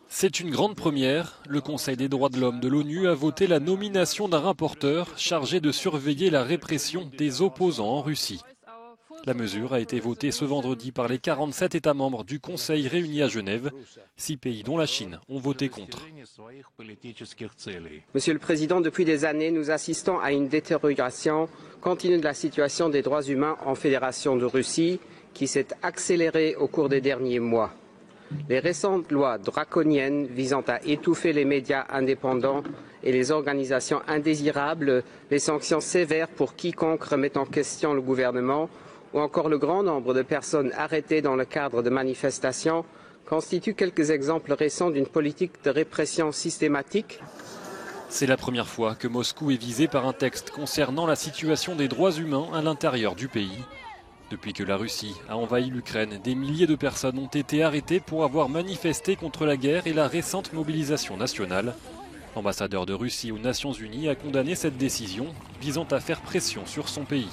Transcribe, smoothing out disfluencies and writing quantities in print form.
C'est une grande première. Le Conseil des droits de l'homme de l'ONU a voté la nomination d'un rapporteur chargé de surveiller la répression des opposants en Russie. La mesure a été votée ce vendredi par les 47 États membres du Conseil réunis à Genève. 6 pays, dont la Chine, ont voté contre. Monsieur le Président, depuis des années, nous assistons à une détérioration continue de la situation des droits humains en Fédération de Russie, qui s'est accélérée au cours des derniers mois. Les récentes lois draconiennes visant à étouffer les médias indépendants et les organisations indésirables, les sanctions sévères pour quiconque remet en question le gouvernement, ou encore le grand nombre de personnes arrêtées dans le cadre de manifestations constituent quelques exemples récents d'une politique de répression systématique. C'est la première fois que Moscou est visé par un texte concernant la situation des droits humains à l'intérieur du pays. Depuis que la Russie a envahi l'Ukraine, des milliers de personnes ont été arrêtées pour avoir manifesté contre la guerre et la récente mobilisation nationale. L'ambassadeur de Russie aux Nations Unies a condamné cette décision visant à faire pression sur son pays.